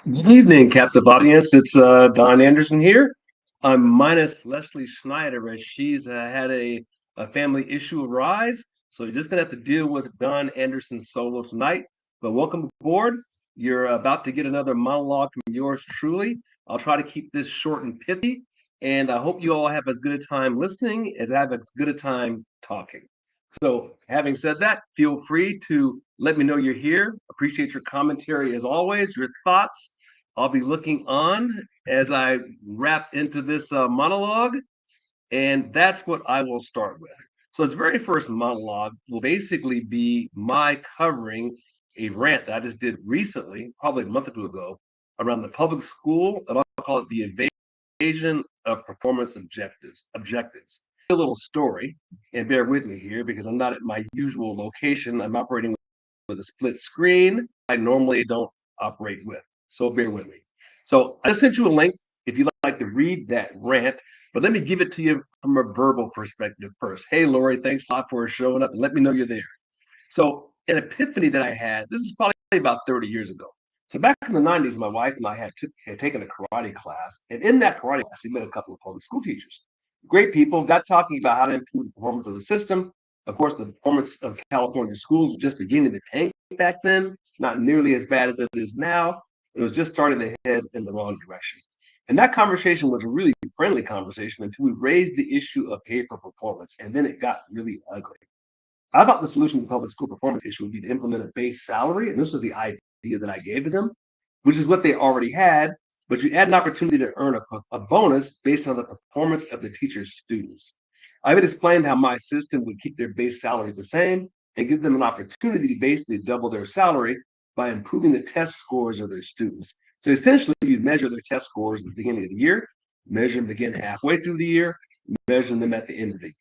Good evening, captive audience. It's Don Anderson here. I'm minus Leslie Schneider as she's had a family issue arise. So you're just going to have to deal with Don Anderson solo tonight. But welcome aboard. You're about to get another monologue from yours truly. I'll try to keep this short and pithy. And I hope you all have as good a time listening as I have as good a time talking. So, having said that, feel free to let me know you're here. Appreciate your commentary as always, your thoughts. I'll be looking on as I wrap into this monologue, and that's what I will start with. So, this very first monologue will basically be my covering a rant that I just did recently, probably a month or two ago, around the public school, and I'll call it the evasion of performance objectives. A little story, and bear with me here because I'm not at my usual location. I'm operating with a split screen I normally don't operate with. So bear with me. So I just sent you a link if you'd like to read that rant, but let me give it to you from a verbal perspective first. Hey, Lori, thanks a lot for showing up and let me know you're there. So an epiphany that I had, this is probably about 30 years ago. So back in the 90s, my wife and I had taken a karate class. And in that karate class, we met a couple of public school teachers. Great people, got talking about how to improve the performance of the system. Of course, the performance of California schools was just beginning to tank back then, not nearly as bad as it is now. It was just starting to head in the wrong direction. And that conversation was a really friendly conversation until we raised the issue of pay for performance. And then it got really ugly. I thought the solution to the public school performance issue would be to implement a base salary, and this was the idea that I gave to them, which is what they already had. But you add an opportunity to earn a bonus based on the performance of the teacher's students. I would explain how my system would keep their base salaries the same and give them an opportunity to basically double their salary by improving the test scores of their students. So essentially, you measure their test scores at the beginning of the year, measure them again halfway through the year, measure them at the end of the year.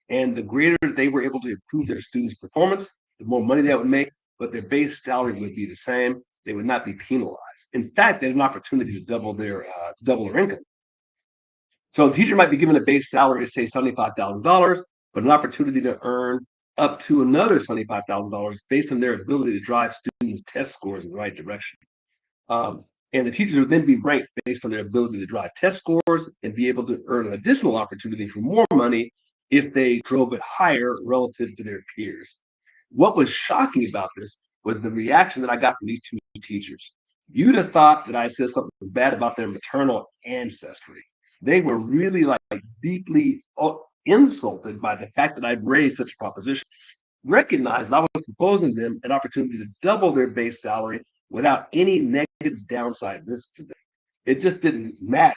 And the greater they were able to improve their students' performance, the more money they would make, but their base salary would be the same. They would not be penalized. In fact, they had an opportunity to double their income. So a teacher might be given a base salary of say $75,000, but an opportunity to earn up to another $75,000 based on their ability to drive students' test scores in the right direction. And the teachers would then be ranked based on their ability to drive test scores and be able to earn an additional opportunity for more money if they drove it higher relative to their peers. What was shocking about this was the reaction that I got from these two teachers. You'd have thought that I said something bad about their maternal ancestry. They were really like deeply insulted by the fact that I'd raised such a proposition, recognized I was proposing them an opportunity to double their base salary without any negative downside risk to them. It just didn't matter.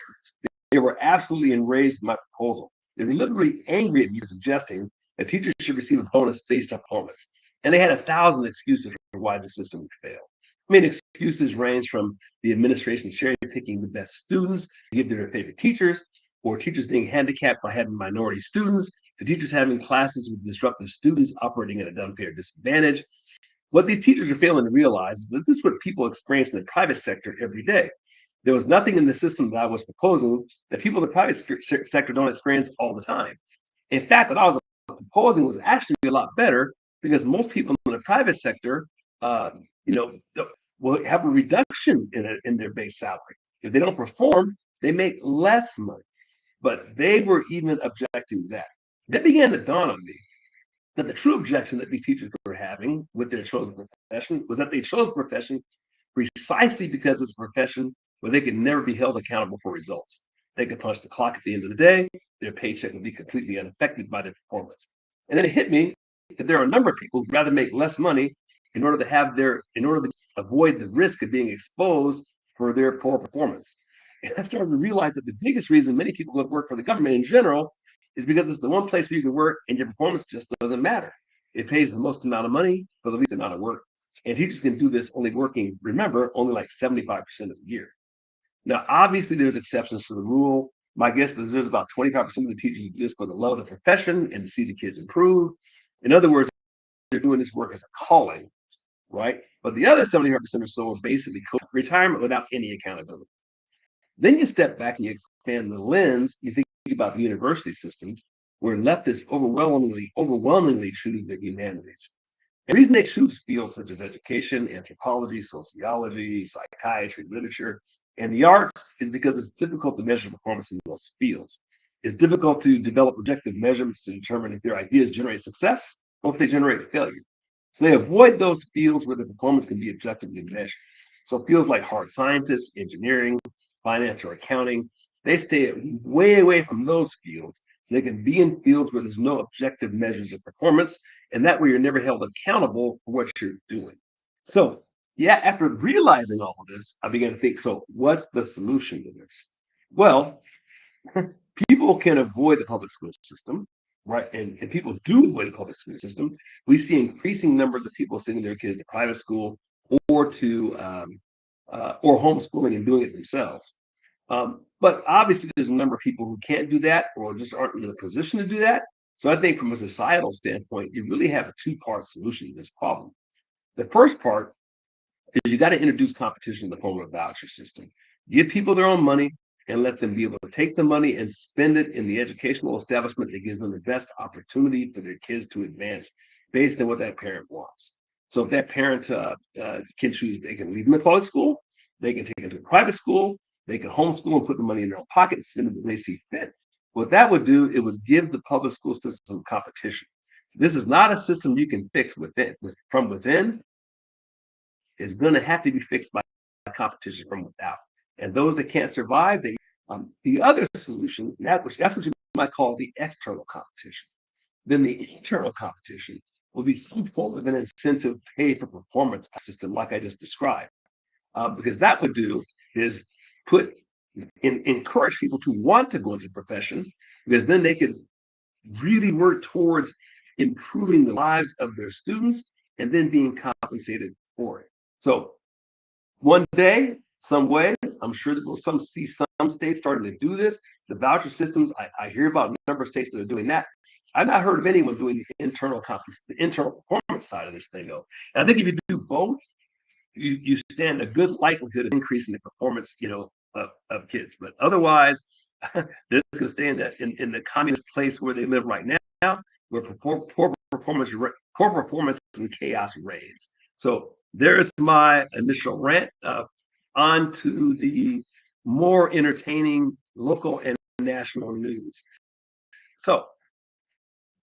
They were absolutely enraged by my proposal. They were literally angry at me suggesting that teachers should receive a bonus based on performance. And they had 1,000 excuses for why the system would fail. I mean, excuses range from the administration cherry picking the best students to give their favorite teachers, or teachers being handicapped by having minority students, to teachers having classes with disruptive students operating at an unfair disadvantage. What these teachers are failing to realize is that this is what people experience in the private sector every day. There was nothing in the system that I was proposing that people in the private sector don't experience all the time. In fact, what I was proposing was actually a lot better because most people in the private sector, uh, you know, will have a reduction in their base salary. If they don't perform, they make less money. But they were even objecting to that. That began to dawn on me that the true objection that these teachers were having with their chosen profession was that they chose a profession precisely because it's a profession where they could never be held accountable for results. They could punch the clock at the end of the day, their paycheck would be completely unaffected by their performance. And then it hit me that there are a number of people who'd rather make less money in order to avoid the risk of being exposed for their poor performance. And I started to realize that the biggest reason many people go to work for the government in general is because it's the one place where you can work and your performance just doesn't matter. It pays the most amount of money for the least amount of work. And teachers can do this only working, remember, only like 75% of the year. Now, obviously, there's exceptions to the rule. My guess is there's about 25% of the teachers who do this for the love of the profession and to see the kids improve. In other words, they're doing this work as a calling, right? But the other 75% or so are basically retirement without any accountability. Then you step back and you expand the lens, you think about the university system, where leftists overwhelmingly choose the humanities. And these they choose fields such as education, anthropology, sociology, psychiatry, literature, and the arts is because it's difficult to measure performance in those fields. It's difficult to develop objective measurements to determine if their ideas generate success or if they generate failure. So they avoid those fields where the performance can be objectively measured. So fields like hard scientists, engineering, finance, or accounting, they stay way away from those fields so they can be in fields where there's no objective measures of performance, and that way you're never held accountable for what you're doing. So, yeah, after realizing all of this, I began to think, so what's the solution to this? Well, people can avoid the public school system, right? And people do avoid the public school system. We see increasing numbers of people sending their kids to private school or to or homeschooling and doing it themselves. But obviously, there's a number of people who can't do that or just aren't in a position to do that. So I think from a societal standpoint, you really have a two-part solution to this problem. The first part is you got to introduce competition in the form of a voucher system. Give people their own money and let them be able to take the money and spend it in the educational establishment that gives them the best opportunity for their kids to advance based on what that parent wants. So if that parent can choose, they can leave them in public school, they can take them to a private school, they can homeschool and put the money in their own pocket and spend it when they see fit. What that would do, it would give the public school system competition. This is not a system you can fix from within. Is going to have to be fixed by competition from without. And those that can't survive, the other solution, that's what you might call the external competition. Then the internal competition will be some form of an incentive pay for performance system, like I just described, because that would do is encourage people to want to go into the profession, because then they could really work towards improving the lives of their students and then being compensated for it. So one day, some way, I'm sure that we'll see some states starting to do this. The voucher systems, I hear about a number of states that are doing that. I've not heard of anyone doing the internal performance side of this thing, though. And I think if you do both, you stand a good likelihood of increasing the performance, of kids. But otherwise, they're just going to stay in the communist place where they live right now, where poor performance and chaos reigns. So there's my initial rant. On to the more entertaining local and national news. So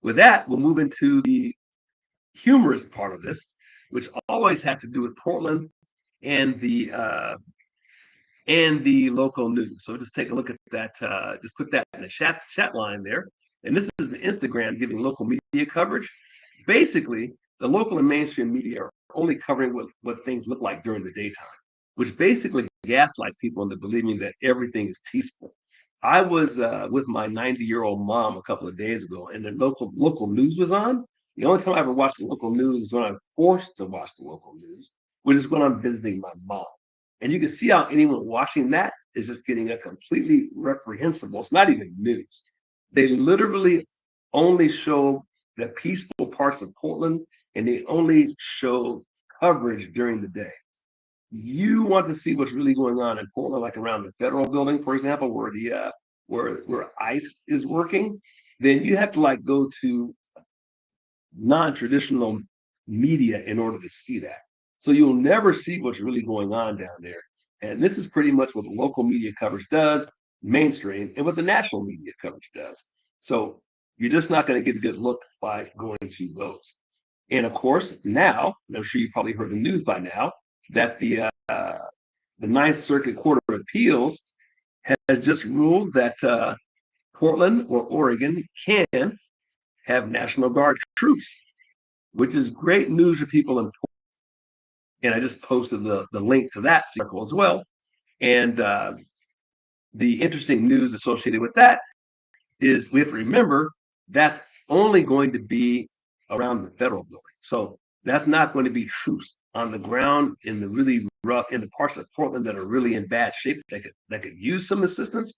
with that, we'll move into the humorous part of this, which always has to do with Portland and the local news. So just take a look at that. Just put that in the chat line there. And this is the Instagram giving local media coverage. Basically, the local and mainstream media are only covering what things look like during the daytime, which basically gaslights people into believing that everything is peaceful. I was with my 90-year-old mom a couple of days ago, and the local news was on. The only time I ever watch the local news is when I'm forced to watch the local news, which is when I'm visiting my mom. And you can see how anyone watching that is just getting a completely reprehensible. It's not even news. They literally only show the peaceful parts of Portland, and they only show coverage during the day. You want to see what's really going on in Portland, like around the federal building, for example, where the where ICE is working, then you have to like go to non-traditional media in order to see that. So you'll never see what's really going on down there. And this is pretty much what the local media coverage does, mainstream, and what the national media coverage does. So you're just not going to get a good look by going to those. And of course, now, I'm sure you've probably heard the news by now, that the Ninth Circuit Court of Appeals has just ruled that Portland or Oregon can have National Guard troops, which is great news for people in Portland. And I just posted the link to that article as well. And the interesting news associated with that is we have to remember that's only going to be around the federal building. So that's not going to be troops on the ground in the really rough, in the parts of Portland that are really in bad shape that could use some assistance.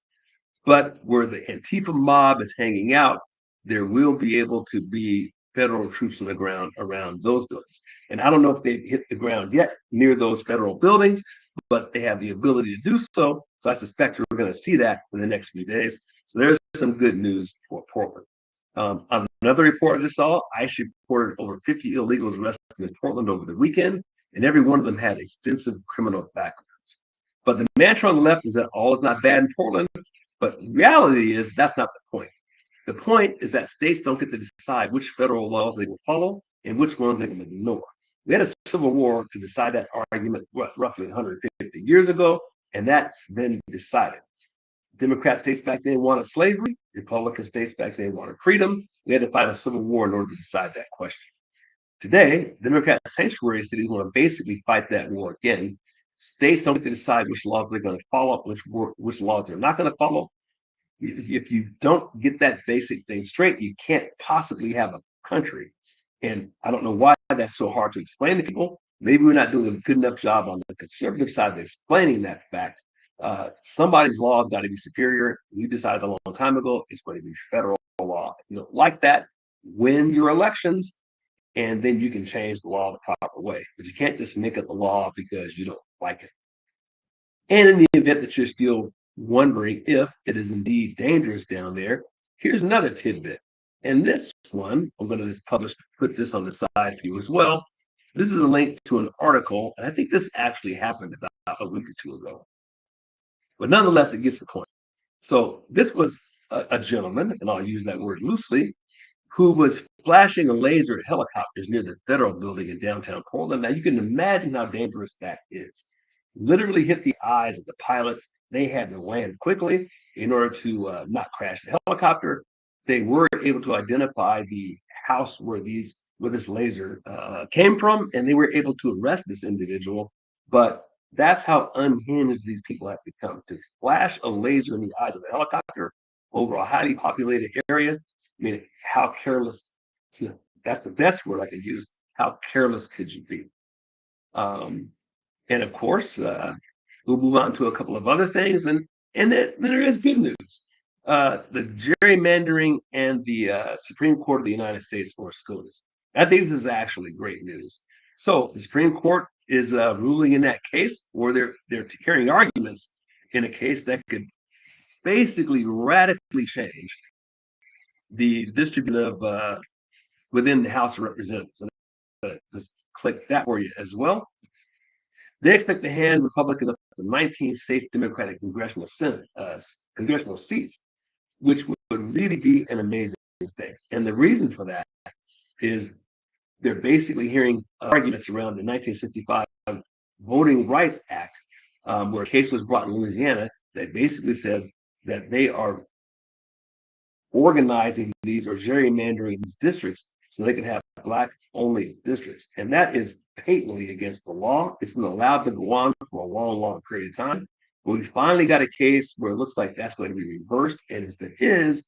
But where the Antifa mob is hanging out, there will be able to be federal troops on the ground around those buildings. And I don't know if they've hit the ground yet near those federal buildings, but they have the ability to do so. So I suspect we're going to see that in the next few days. So there's some good news for Portland. On Another report I just saw, ICE reported over 50 illegals arrested in Portland over the weekend, and every one of them had extensive criminal backgrounds. But the mantra on the left is that all is not bad in Portland, but reality is that's not the point. The point is that states don't get to decide which federal laws they will follow and which ones they will ignore. We had a civil war to decide that argument roughly 150 years ago, and that's been decided. Democrat states back then wanted slavery. Republican states back then wanted freedom. We had to fight a civil war in order to decide that question. Today, Democrat sanctuary cities want to basically fight that war again. States don't get to decide which laws they're going to follow, which laws they're not going to follow. If you don't get that basic thing straight, you can't possibly have a country. And I don't know why that's so hard to explain to people. Maybe we're not doing a good enough job on the conservative side of explaining that fact. Somebody's law has got to be superior. We decided a long time ago it's going to be federal law. If you don't like that, win your elections, and then you can change the law the proper way. But you can't just make it the law because you don't like it. And in the event that you're still wondering if it is indeed dangerous down there, here's another tidbit. And this one, I'm going to just put this on the side for you as well. This is a link to an article, and I think this actually happened about a week or two ago. But nonetheless, it gets the point. So this was a gentleman, and I'll use that word loosely, who was flashing a laser at helicopters near the federal building in downtown Portland. Now you can imagine how dangerous that is. Literally hit the eyes of the pilots. They had to land quickly in order to not crash the helicopter. They were able to identify the house where this laser came from, and they were able to arrest this individual. But that's how unhinged these people have become. To flash a laser in the eyes of a helicopter over a highly populated area, I mean, how careless, that's the best word I could use. How careless could you be? And of course, we'll move on to a couple of other things. And then there is good news. The gerrymandering and the Supreme Court of the United States for SCOTUS. I think this is actually great news. So the Supreme Court is ruling in that case, or they're hearing arguments in a case that could basically radically change the distribution of within the House of Representatives. And just click that for you as well. They expect to hand Republicans up to 19 safe Democratic congressional seats, which would really be an amazing thing. And the reason for that is they're basically hearing arguments around the 1965 Voting Rights Act, where a case was brought in Louisiana that basically said that they are organizing these or gerrymandering these districts so they can have Black-only districts. And that is patently against the law. It's been allowed to go on for a long, long period of time. But we finally got a case where it looks like that's going to be reversed. And if it is,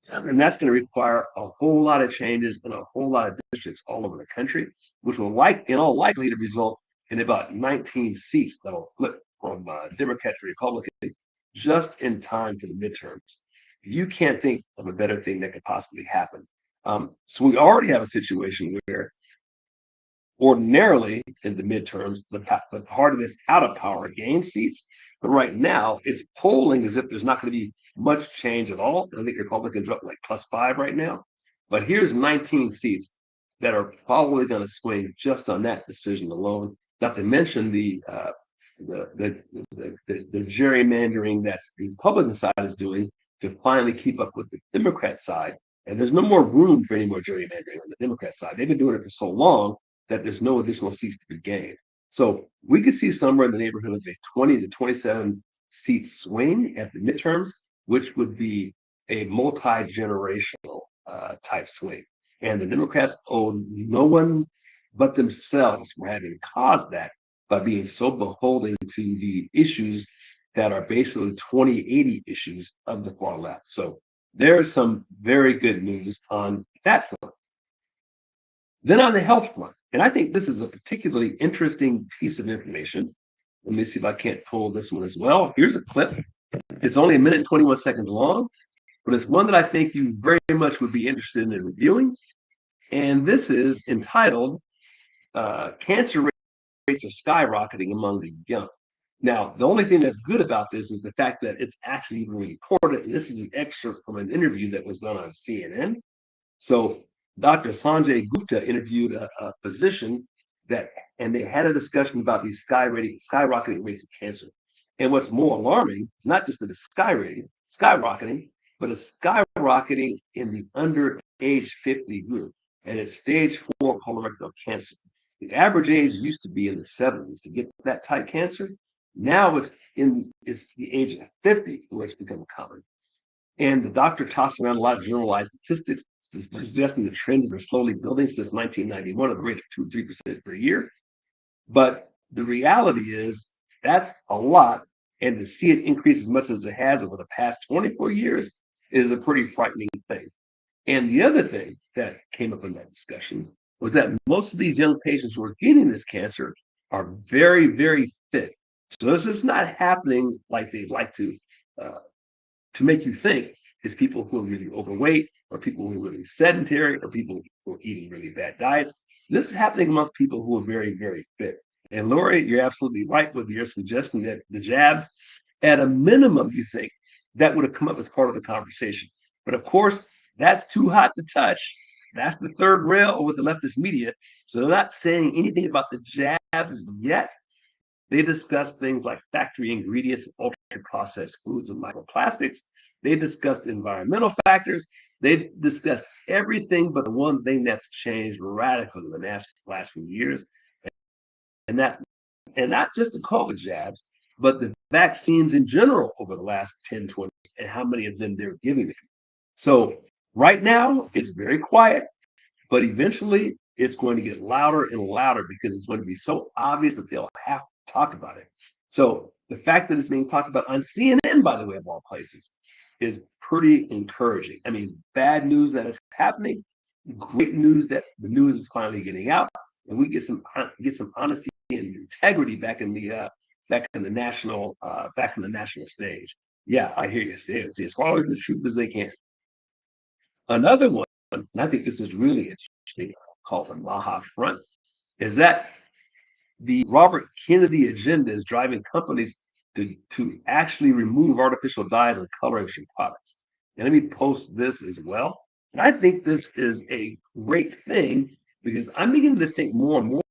and that's going to require a whole lot of changes in a whole lot of districts all over the country, which will in all likelihood result in about 19 seats that'll flip from Democrat to Republican just in time for the midterms. You can't think of a better thing that could possibly happen. So we already have a situation where ordinarily in the midterms, the party that's out of power gains seats. But right now, it's polling as if there's not going to be much change at all. I think Republicans are up like +5 right now. But here's 19 seats that are probably going to swing just on that decision alone. Not to mention the gerrymandering that the Republican side is doing to finally keep up with the Democrat side. And there's no more room for any more gerrymandering on the Democrat side. They've been doing it for so long that there's no additional seats to be gained. So we could see somewhere in the neighborhood of a 20 to 27 seat swing at the midterms, which would be a multi-generational type swing. And the Democrats owe no one but themselves for having caused that by being so beholden to the issues that are basically 2080 issues of the far left. So there's some very good news on that front. Then on the health front, and I think this is a particularly interesting piece of information. Let me see if I can't pull this one as well. Here's a clip. It's only 1 minute and 21 seconds long, but it's one that I think you very much would be interested in reviewing. And this is entitled, Cancer Rates Are Skyrocketing Among the Young. Now, the only thing that's good about this is the fact that it's actually even reported. And this is an excerpt from an interview that was done on CNN. So Dr. Sanjay Gupta interviewed a physician that, and they had a discussion about these skyrocketing rates of cancer. And what's more alarming is not just that it's skyrocketing, but it's skyrocketing in the under age 50 group, and it's stage 4 colorectal cancer. The average age used to be in the 70s to get that type cancer. Now it's the age of 50 where it's become common. And the doctor tossed around a lot of generalized statistics, suggesting the trends are slowly building since 1991 at the rate of 2 to 3% per year. But the reality is that's a lot. And to see it increase as much as it has over the past 24 years is a pretty frightening thing. And the other thing that came up in that discussion was that most of these young patients who are getting this cancer are very, very fit. So this is not happening like they like uh, to make you think is people who are really overweight or people who are really sedentary or people who are eating really bad diets. This is happening amongst people who are very, very fit. And Lori, you're absolutely right with your suggestion that the jabs, at a minimum, you think that would have come up as part of the conversation. But of course, that's too hot to touch. That's the third rail with the leftist media. So they're not saying anything about the jabs yet. They discussed things like factory ingredients, ultra processed foods, and microplastics. They discussed environmental factors. They discussed everything but the one thing that's changed radically in the last few years, and that's and not just the COVID jabs, but the vaccines in general over the last 10, 20, and how many of them they're giving it. So right now, it's very quiet, but eventually it's going to get louder and louder because it's going to be so obvious that they'll have to talk about it. So the fact that it's being talked about on CNN, by the way, of all places, is pretty encouraging. I mean, bad news that it's happening, great news that the news is finally getting out, and we get some honesty and integrity back in the national stage. Yeah, I hear you. Stay as far as the truth as they can. Another one, and I think this is really interesting, called the Maha Front, is that the Robert Kennedy agenda is driving companies to actually remove artificial dyes and coloration products. And let me post this as well. And I think this is a great thing because I'm beginning to think more and more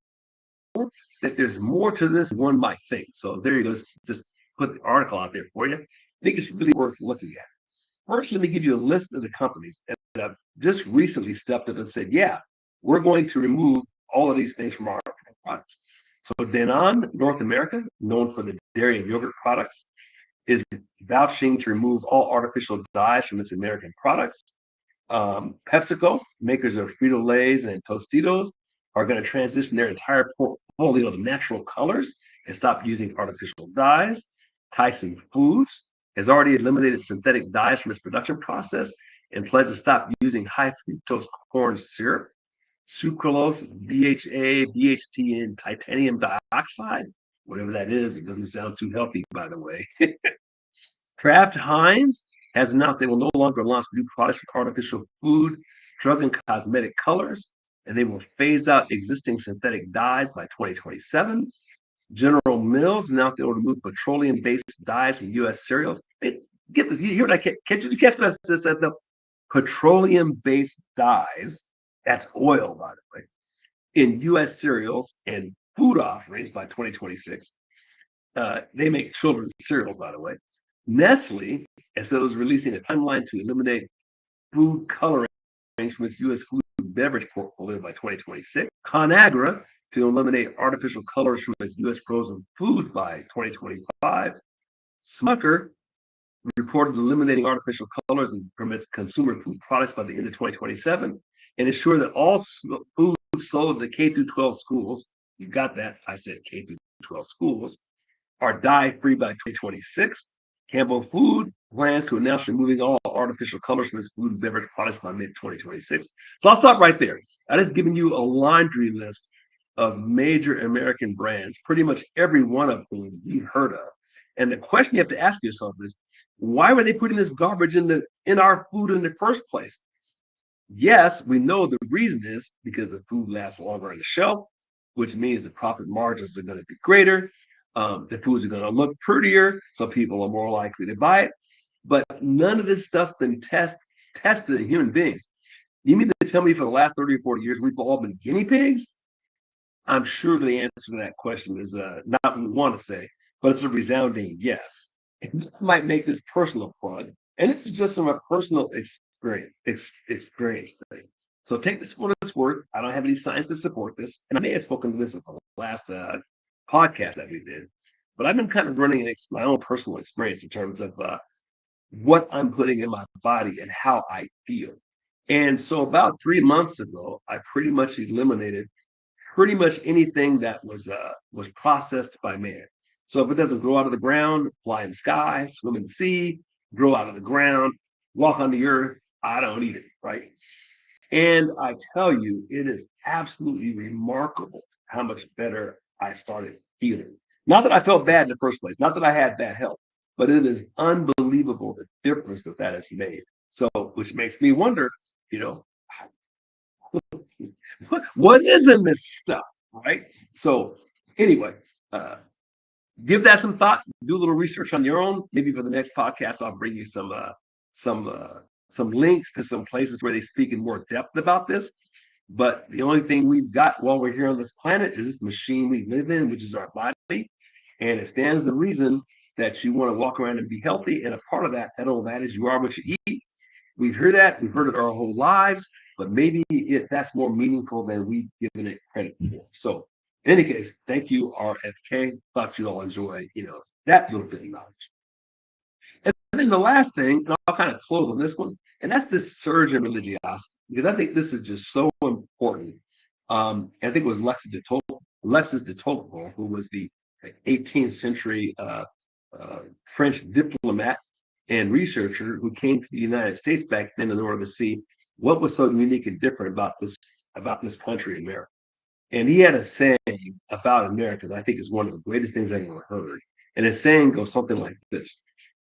that there's more to this than one might think. So there you go. Just put the article out there for you. I think it's really worth looking at. First, let me give you a list of the companies that have just recently stepped up and said, yeah, we're going to remove all of these things from our products. So Danone North America, known for the dairy and yogurt products, is vouching to remove all artificial dyes from its American products. PepsiCo, makers of Frito-Lays and Tostitos, are going to transition their entire portfolio to natural colors and stop using artificial dyes. Tyson Foods has already eliminated synthetic dyes from its production process and pledged to stop using high fructose corn syrup. Sucralose, BHA, BHT, and titanium dioxide, whatever that is, it doesn't sound too healthy, by the way. Kraft Heinz has announced they will no longer launch new products for artificial food, drug, and cosmetic colors, and they will phase out existing synthetic dyes by 2027. General Mills announced they will remove petroleum-based dyes from U.S. cereals. Get this, you hear what can't you catch what I said? The petroleum-based dyes, that's oil, by the way, in U.S. cereals and food offerings by 2026. They make children's cereals, by the way. Nestle, as it was releasing a timeline to eliminate food coloring from its U.S. food and beverage portfolio by 2026. ConAgra to eliminate artificial colors from its U.S. frozen foods by 2025. Smucker reported eliminating artificial colors from its consumer food products by the end of 2027 and ensure that all food sold to K through 12 schools, you got that, I said K through 12 schools, are dye-free by 2026. Campbell Food plans to announce removing all artificial colors from its food and beverage products by mid-2026. So I'll stop right there. I just given you a laundry list of major American brands, pretty much every one of whom you've heard of. And the question you have to ask yourself is, why were they putting this garbage in our food in the first place? Yes, we know the reason is because the food lasts longer on the shelf, which means the profit margins are going to be greater. The foods are going to look prettier, so people are more likely to buy it. But none of this stuff's been tested in human beings. You mean to tell me for the last 30 or 40 years we've all been guinea pigs? I'm sure the answer to that question is not what we want to say, but it's a resounding yes. And I might make this personal plug, and this is just from a personal experience thing. So take this for what it's worth. I don't have any science to support this, and I may have spoken to this at the last podcast that we did, but I've been kind of running my own personal experience in terms of what I'm putting in my body and how I feel. And so about 3 months ago, I pretty much eliminated pretty much anything that was processed by man. So if it doesn't grow out of the ground, fly in the sky, swim in the sea, grow out of the ground, walk on the earth, I don't eat it, right? And I tell you, it is absolutely remarkable how much better I started feeling. Not that I felt bad in the first place, not that I had bad health, but it is unbelievable the difference that that has made. So, which makes me wonder, you know, what is in this stuff, right? So, anyway, uh, give that some thought. Do a little research on your own. Maybe for the next podcast, I'll bring you some some links to some places where they speak in more depth about this. But the only thing we've got while we're here on this planet is this machine we live in, which is our body, and it stands the reason that you want to walk around and be healthy. And a part of that, all that is you are what you eat. We've heard that. We've heard it our whole lives, but maybe that's more meaningful than we've given it credit for. So, in any case, thank you, RFK. Thought you all enjoy, that little bit of knowledge. And then the last thing, and I'll kind of close on this one, and that's this surge in religiosity, because I think this is just so important. I think it was Alexis de Tocqueville, who was the 18th century French diplomat and researcher who came to the United States back then in order to see what was so unique and different about this country, America. And he had a saying about America that I think is one of the greatest things I've ever heard. And his saying goes something like this: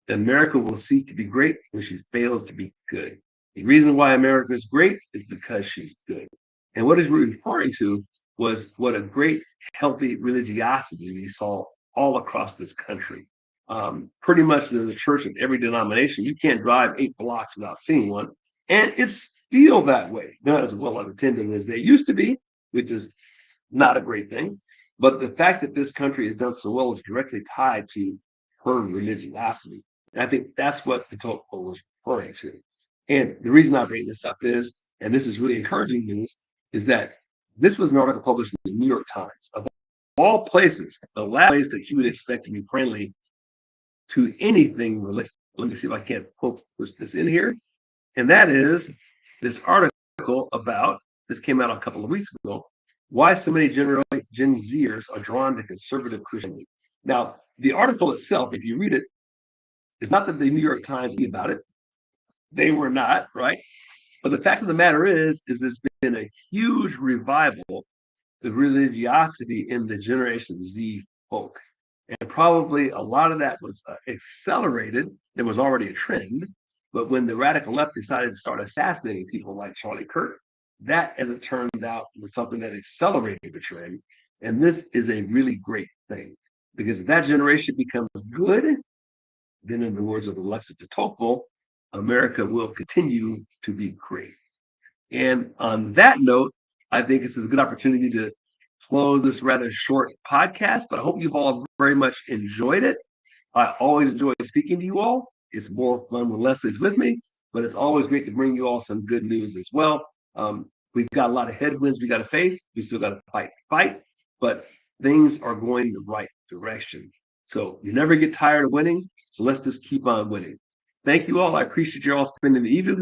America will cease to be great when she fails to be good. The reason why America is great is because she's good. And what he's referring to was what a great, healthy religiosity we saw all across this country. Pretty much there's a church of every denomination. You can't drive 8 blocks without seeing one. And it's still that way, not as well attended as they used to be, which is not a great thing. But the fact that this country has done so well is directly tied to her religiosity. And I think that's what the Tocqueville was referring to. And the reason I bring this up is, and this is really encouraging news, is that this was an article published in the New York Times. Of all places, the last place that you would expect to be friendly to anything religious. Let me see if I can't push this in here. And that is this article about, this came out a couple of weeks ago, why so many Gen Zers are drawn to conservative Christianity. Now, the article itself, if you read it, it's not that the New York Times knew about it. They were not, right? But the fact of the matter is there's been a huge revival of religiosity in the Generation Z folk. And probably a lot of that was accelerated. There was already a trend. But when the radical left decided to start assassinating people like Charlie Kirk, that, as it turned out, was something that accelerated the trend. And this is a really great thing, because if that generation becomes good, then in the words of Alexis de Tocqueville, America will continue to be great. And on that note, I think this is a good opportunity to close this rather short podcast, but I hope you've all very much enjoyed it. I always enjoy speaking to you all. It's more fun when Leslie's with me, but it's always great to bring you all some good news as well. We've got a lot of headwinds we got to face. We still got to fight, but things are going the right direction. So you never get tired of winning. So let's just keep on winning. Thank you all. I appreciate you all spending the evening